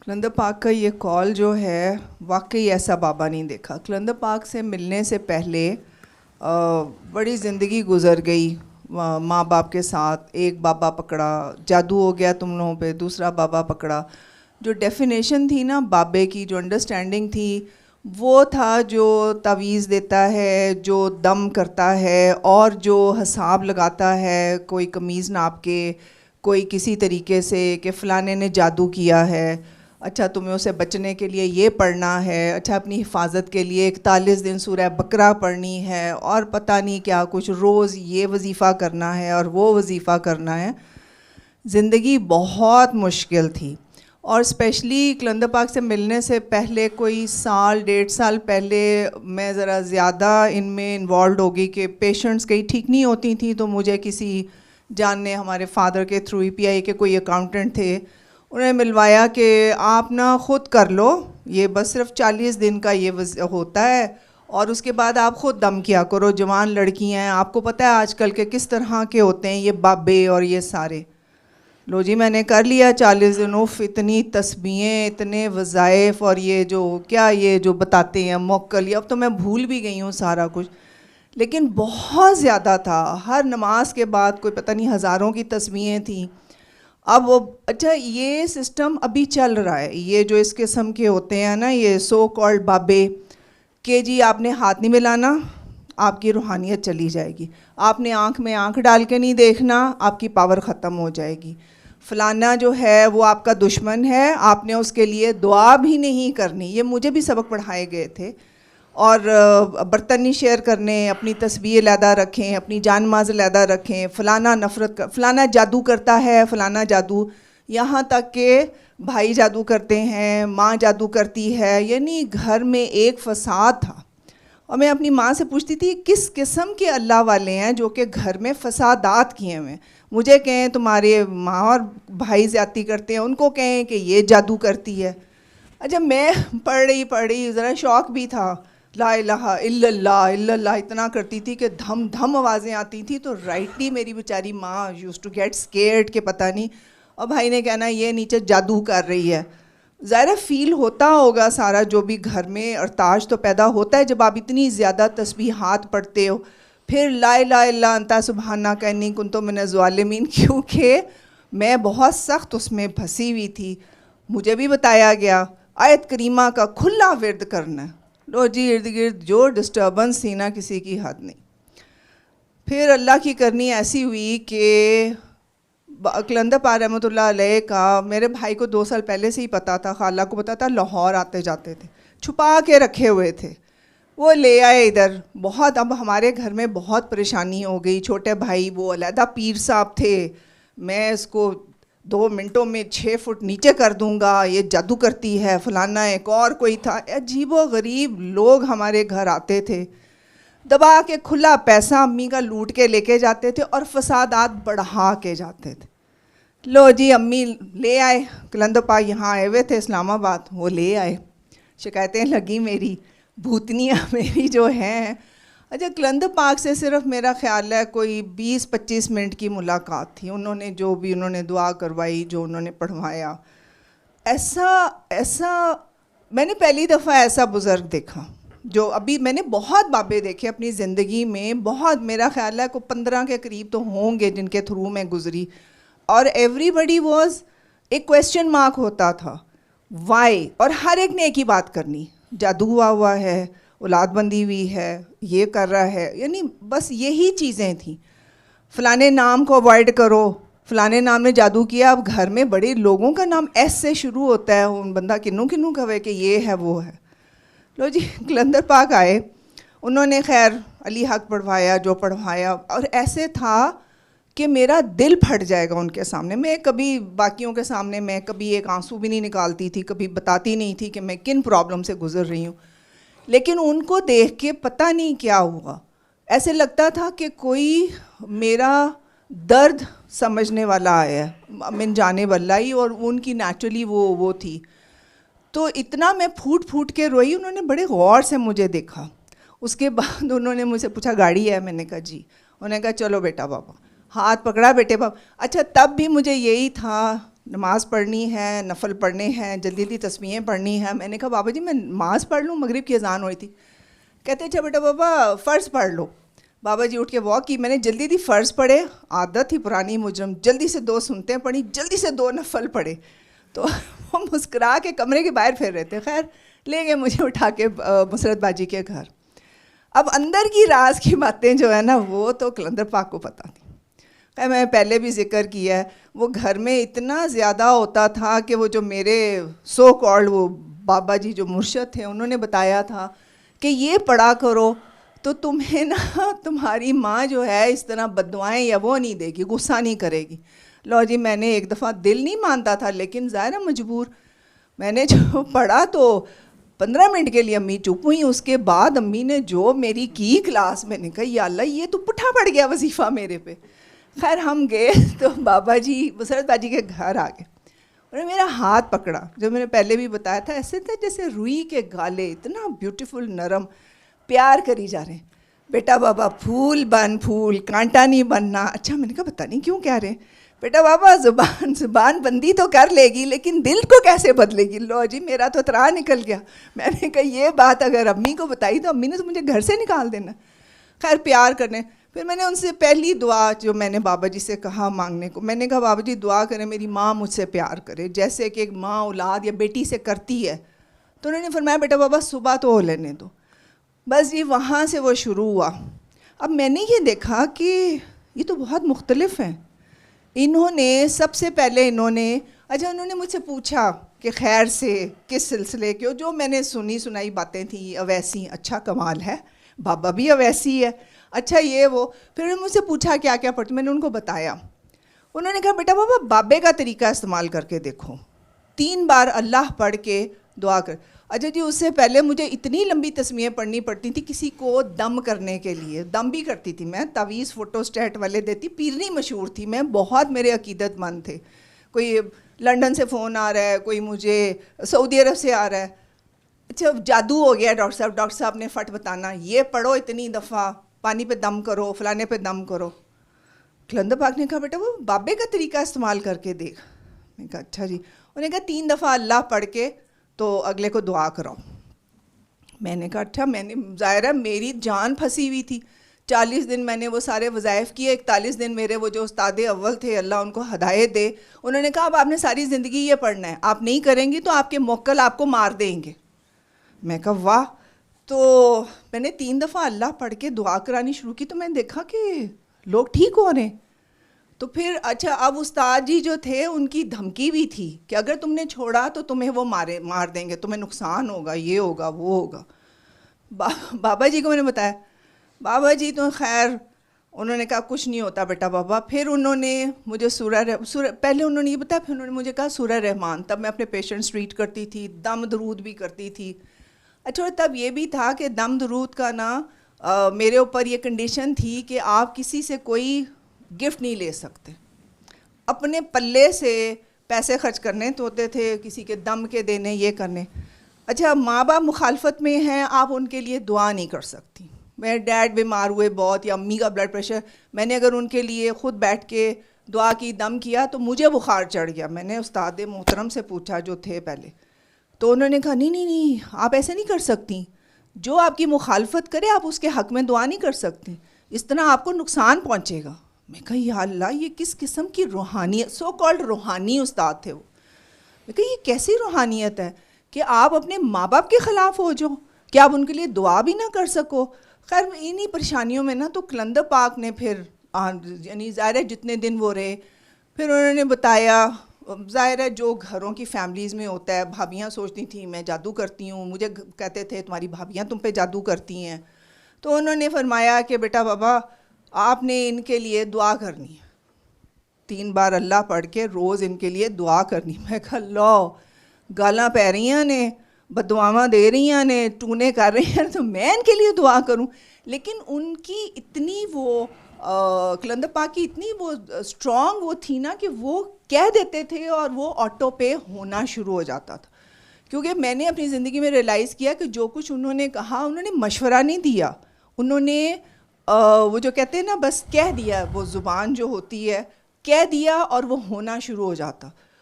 کلندر پاک کا یہ کال جو ہے واقعی ایسا بابا نہیں دیکھا. کلندر پاک سے ملنے سے پہلے بڑی زندگی گزر گئی ماں باپ کے ساتھ. ایک بابا پکڑا, جادو ہو گیا تم لوگوں پہ, دوسرا بابا پکڑا. جو ڈیفینیشن تھی نا بابے کی, جو انڈرسٹینڈنگ تھی, وہ تھا جو تعویذ دیتا ہے, جو دم کرتا ہے, اور جو حساب لگاتا ہے کوئی قمیض ناپ کے, کوئی کسی طریقے سے کہ فلانے نے جادو کیا ہے, اچھا تمہیں اسے بچنے کے لیے یہ پڑھنا ہے, اچھا اپنی حفاظت کے لیے 41 دن سورہ بقرہ پڑھنی ہے, اور پتہ نہیں کیا کچھ, روز یہ وظیفہ کرنا ہے اور وہ وظیفہ کرنا ہے. زندگی بہت مشکل تھی. اور اسپیشلی کلندر پاک سے ملنے سے پہلے کوئی سال 1.5 سال پہلے میں ذرا زیادہ ان میں انوالوڈ ہو گئی کہ پیشنٹس کئی ٹھیک نہیں ہوتی تھیں, تو مجھے کسی جاننے, ہمارے فادر کے تھرو EPI کے کوئی اکاؤنٹنٹ تھے, انہوں نے ملوایا کہ آپ نا خود کر لو, یہ بس صرف 40 دن کا یہ ہوتا ہے, اور اس کے بعد آپ خود دم کیا کرو. جوان لڑکیاں ہیں, آپ کو پتہ ہے آج کل کے کس طرح کے ہوتے ہیں یہ بابے اور یہ سارے. لو جی میں نے کر لیا 40 دن. اتنی تسبیحیں, اتنے وظائف, اور یہ جو کیا یہ جو بتاتے ہیں موکل, اب تو میں بھول بھی گئی ہوں سارا کچھ, لیکن بہت زیادہ تھا. ہر نماز کے بعد کوئی پتہ نہیں ہزاروں کی تسبیحیں تھیں. اب اچھا یہ سسٹم ابھی چل رہا ہے, یہ جو اس قسم کے ہوتے ہیں نا یہ سو کالڈ بابے, کہ جی آپ نے ہاتھ نہیں ملانا آپ کی روحانیت چلی جائے گی, آپ نے آنکھ میں آنکھ ڈال کے نہیں دیکھنا آپ کی پاور ختم ہو جائے گی, فلانا جو ہے وہ آپ کا دشمن ہے, آپ نے اس کے لیے دعا بھی نہیں کرنی. یہ مجھے بھی سبق پڑھائے گئے تھے. اور برتن نہیں شیئر کرنے, اپنی تسبیح علیحدہ رکھیں, اپنی جان ماز علیحدہ رکھیں, فلانا نفرت فلانا جادو کرتا ہے, فلانا جادو, یہاں تک کہ بھائی جادو کرتے ہیں, ماں جادو کرتی ہے. یعنی گھر میں ایک فساد تھا. اور میں اپنی ماں سے پوچھتی تھی کس قسم کے اللہ والے ہیں جو کہ گھر میں فسادات کیے ہوئے ہیں. مجھے کہیں تمہارے ماں اور بھائی زیادتی کرتے ہیں, ان کو کہیں کہ یہ جادو کرتی ہے. اچھا میں پڑھ رہی ذرا شوق بھی تھا, لا الہ الا اللہ اتنا کرتی تھی کہ دھم دھم آوازیں آتی تھیں. تو رائٹلی میری بیچاری ماں یوز ٹو گیٹ اسکیئرڈ کہ پتہ نہیں, اور بھائی نے کہنا یہ نیچے جادو کر رہی ہے. ظاہر فیل ہوتا ہوگا سارا جو بھی گھر میں ارتاج تو پیدا ہوتا ہے جب آپ اتنی زیادہ تسبیحات پڑھتے ہو. پھر لا الہ الا انت سبحانک انی کنت من الظالمین, کیونکہ میں بہت سخت اس میں پھنسی ہوئی تھی. مجھے بھی بتایا گیا آیت کریمہ کا کھلا ورد کرنا. لو جی ارد گرد جو ڈسٹربنس تھی نا کسی کی حد نہیں. پھر اللہ کی کرنی ایسی ہوئی کہ کلندر پاک رحمۃ اللہ علیہ کا میرے بھائی کو 2 سال پہلے سے ہی پتہ تھا, خالہ کو پتہ تھا, لاہور آتے جاتے تھے, چھپا کے رکھے ہوئے تھے. وہ لے آئے ادھر. بہت اب ہمارے گھر میں بہت پریشانی ہو گئی. چھوٹے بھائی وہ علیحدہ پیر صاحب تھے, میں اس کو 2 منٹوں میں 6 فٹ نیچے کر دوں گا, یہ جادو کرتی ہے فلانا. ایک اور کوئی تھا, عجیب و غریب لوگ ہمارے گھر آتے تھے, دبا کے کھلا پیسہ امی کا لوٹ کے لے کے جاتے تھے اور فسادات بڑھا کے جاتے تھے. لو جی امی لے آئے, کلندر پاک یہاں آئے ہوئے تھے اسلام آباد, وہ لے آئے. شکایتیں لگی میری, بھوتنیاں میری جو ہیں. اچھا کلندر پاک سے صرف میرا خیال ہے کوئی 20-25 منٹ کی ملاقات تھی. انہوں نے جو بھی انہوں نے دعا کروائی, جو انہوں نے پڑھوایا, ایسا میں نے پہلی دفعہ ایسا بزرگ دیکھا. جو ابھی میں نے بہت بابے دیکھے اپنی زندگی میں, بہت, میرا خیال ہے کوئی 15 کے قریب تو ہوں گے جن کے تھرو میں گزری, اور ایوری بڈی واز ایک کویسچن مارک ہوتا تھا وائی, اور ہر ایک نے ایک ہی بات کرنی, جادو ہوا ہے, اولاد بندی ہوئی ہے, یہ کر رہا ہے. یعنی بس یہی چیزیں تھیں. فلانے نام کو اوائڈ کرو, فلانے نام نے جادو کیا. اب گھر میں بڑے لوگوں کا نام ایس سے شروع ہوتا ہے, بندہ کنوں کہے کہ یہ ہے وہ ہے. لو جی کلندر پاک آئے, انہوں نے خیر علی حق پڑھوایا جو پڑھوایا, اور ایسے تھا کہ میرا دل پھٹ جائے گا ان کے سامنے. میں کبھی باقیوں کے سامنے میں کبھی ایک آنسو بھی نہیں نکالتی تھی, کبھی بتاتی نہیں تھی کہ میں کن پرابلم سے گزر رہی ہوں, لیکن ان کو دیکھ کے پتہ نہیں کیا ہوا, ایسے لگتا تھا کہ کوئی میرا درد سمجھنے والا آیا ہے من جانب اللہ ہی, اور ان کی نیچرلی وہ تھی. تو اتنا میں پھوٹ کے روئی. انہوں نے بڑے غور سے مجھے دیکھا. اس کے بعد انہوں نے مجھ سے پوچھا گاڑی ہے؟ میں نے کہا جی. انہوں نے کہا چلو بیٹا بابا, ہاتھ پکڑا بیٹے بابا. اچھا تب بھی مجھے یہی تھا نماز پڑھنی ہے، نفل پڑھنے ہیں، جلدی جلدی تسبیحیں پڑھنی ہیں. میں نے کہا بابا جی میں نماز پڑھ لوں، مغرب کی اذان ہوئی تھی. کہتے اچھا بیٹا بابا فرض پڑھ لو. بابا جی اٹھ کے واک کی. میں نے جلدی جلدی فرض پڑھے، عادت تھی پرانی مجرم، جلدی سے 2 سنتیں پڑھی، جلدی سے 2 نفل پڑھے. تو وہ مسکرا کے کمرے کے باہر پھر رہے تھے. خیر لے گئے مجھے اٹھا کے مسرت باجی کے گھر. اب اندر کی راز کی باتیں جو ہے نا وہ تو قلندر پاک کو پتہ تھی. خیر میں پہلے بھی ذکر کیا ہے، وہ گھر میں اتنا زیادہ ہوتا تھا کہ وہ جو میرے سو کالڈ وہ بابا جی جو مرشد تھے انہوں نے بتایا تھا کہ یہ پڑھا کرو تو تمہیں نا تمہاری ماں جو ہے اس طرح بددعائیں یا وہ نہیں دے گی، غصہ نہیں کرے گی. لو جی میں نے ایک دفعہ دل نہیں مانتا تھا لیکن ظاہر مجبور میں نے جو پڑھا تو 15 منٹ کے لیے امی چپ ہوئی. اس کے بعد امی نے جو میری کی کلاس، میں نے کہا یا اللہ یہ تو پٹھا پڑ گیا وظیفہ میرے پہ. خیر ہم گئے تو بابا جی مسرت باجی کے گھر آ گئے. انہوں نے میرا ہاتھ پکڑا، جو میں نے پہلے بھی بتایا تھا ایسے تھا جیسے روئی کے گالے، اتنا بیوٹیفل نرم، پیار کری جا رہے ہیں. بیٹا بابا پھول بن پھول، کانٹا نہیں بننا. اچھا میں نے کہا پتہ نہیں کیوں کہہ رہے ہیں. بیٹا بابا زبان بندی تو کر لے گی لیکن دل کو کیسے بدلے گی. لو جی میرا تو ترا نکل گیا. میں نے کہا یہ بات اگر امی کو بتائی تو امی نے تو مجھے گھر سے نکال دینا. خیر پیار کرنے. پھر میں نے ان سے پہلی دعا جو میں نے بابا جی سے کہا مانگنے کو، میں نے کہا بابا جی دعا کریں میری ماں مجھ سے پیار کرے جیسے کہ ایک ماں اولاد یا بیٹی سے کرتی ہے. تو انہوں نے فرمایا بیٹا بابا صبح تو ہو لینے دو. بس جی وہاں سے وہ شروع ہوا. اب میں نے یہ دیکھا کہ یہ تو بہت مختلف ہیں. انہوں نے سب سے پہلے انہوں نے مجھ سے پوچھا کہ خیر سے کس سلسلے کے، جو میں نے سنائی باتیں تھیں اویسی. اچھا کمال ہے، بابا بھی اویسی ہے، اچھا یہ وہ. پھر انہوں نے مجھ سے پوچھا کیا کیا پڑھتی، میں نے ان کو بتایا. انہوں نے کہا بیٹا بابا بابے کا طریقہ استعمال کر کے دیکھو، 3 بار اللہ پڑھ کے دعا کر. اچھا جی اس سے پہلے مجھے اتنی لمبی تسمیہیں پڑھنی پڑتی تھی کسی کو دم کرنے کے لیے. دم بھی کرتی تھی میں، تعویذ فوٹو اسٹیٹ والے دیتی. پیرنی مشہور تھی میں، بہت میرے عقیدت مند تھے. کوئی لنڈن سے فون آ رہا ہے، کوئی مجھے سعودی عرب سے آ رہا ہے. اچھا جادو ہو گیا ڈاکٹر صاحب نے فٹ بتانا، یہ پڑھو اتنی دفعہ، پانی پہ دم کرو، فلانے پہ دم کرو. قلندر پاک نے کہا بیٹا وہ بابے کا طریقہ استعمال کر کے دیکھ. میں نے کہا اچھا جی. انہوں نے کہا 3 دفعہ اللہ پڑھ کے تو اگلے کو دعا کراؤ. میں نے کہا اچھا. میں نے ظاہر ہے میری جان پھنسی ہوئی تھی. 40 دن میں نے وہ سارے وظائف کیے. 41 دن میرے وہ جو استاد اول تھے اللہ ان کو ہدایت دے، انہوں نے کہا اب آپ نے ساری زندگی یہ پڑھنا ہے، آپ نہیں کریں گی تو آپ کے موکل آپ کو مار دیں گے. میں کہا واہ. تو میں نے 3 دفعہ اللہ پڑھ کے دعا کرانی شروع کی تو میں نے دیکھا کہ لوگ ٹھیک ہو رہے ہیں. تو پھر اچھا اب استاد جی جو تھے ان کی دھمکی بھی تھی کہ اگر تم نے چھوڑا تو تمہیں وہ مار دیں گے، تمہیں نقصان ہوگا، یہ ہوگا وہ ہوگا. بابا جی کو میں نے بتایا. بابا جی تو خیر انہوں نے کہا کچھ نہیں ہوتا بیٹا بابا. پھر انہوں نے مجھے پہلے انہوں نے یہ بتایا، پھر انہوں نے مجھے کہا سورہ رحمان. تب میں اپنے پیشنٹس ٹریٹ کرتی تھی، دم درود بھی کرتی تھی. اچھا تب یہ بھی تھا کہ دم درود کا نا میرے اوپر یہ کنڈیشن تھی کہ آپ کسی سے کوئی گفٹ نہیں لے سکتے، اپنے پلے سے پیسے خرچ کرنے تو ہوتے تھے، کسی کے دم کے دینے یہ کرنے. اچھا ماں باپ مخالفت میں ہیں، آپ ان کے لیے دعا نہیں کر سکتی. میرے ڈیڈ بیمار ہوئے بہت، یا امی کا بلڈ پریشر، میں نے اگر ان کے لیے خود بیٹھ کے دعا کی دم کیا تو مجھے بخار چڑھ گیا. میں نے استاد محترم سے پوچھا جو تھے پہلے، تو انہوں نے کہا نہیں آپ ایسے نہیں کر سکتی، جو آپ کی مخالفت کرے آپ اس کے حق میں دعا نہیں کر سکتی، اس طرح آپ کو نقصان پہنچے گا. میں کہا یا اللہ یہ کس قسم کی روحانیت، سو کالڈ روحانی استاد تھے وہ. میں کہا یہ کیسی روحانیت ہے کہ آپ اپنے ماں باپ کے خلاف ہو جاؤ، کہ آپ ان کے لیے دعا بھی نہ کر سکو. خیر انہی پریشانیوں میں نا تو قلندر پاک نے پھر یعنی ظاہر ہے جتنے دن وہ رہے پھر انہوں نے بتایا. ظاہر ہے جو گھروں کی فیملیز میں ہوتا ہے، بھابیاں سوچتی تھیں میں جادو کرتی ہوں، مجھے کہتے تھے تمہاری بھابیاں تم پہ جادو کرتی ہیں. تو انہوں نے فرمایا کہ بیٹا بابا آپ نے ان کے لیے دعا کرنی ہے، 3 بار اللہ پڑھ کے روز ان کے لیے دعا کرنی. میں کہا لو گالاں پہ رہی نے، بددعاواں دے رہی نے، ٹونے کر رہی ہیں، تو میں ان کے لیے دعا کروں. لیکن ان کی اتنی وہ قلندر پاک کی اتنی وہ اسٹرانگ وہ تھی نا کہ وہ کہہ دیتے تھے اور وہ آٹو پے ہونا شروع ہو جاتا تھا. کیونکہ میں نے اپنی زندگی میں ریئلائز کیا کہ جو کچھ انہوں نے کہا انہوں نے مشورہ نہیں دیا، انہوں نے وہ جو کہتے ہیں نا بس کہہ دیا. وہ زبان جو ہوتی ہے کہہ دیا اور وہ ہونا شروع ہو جاتا.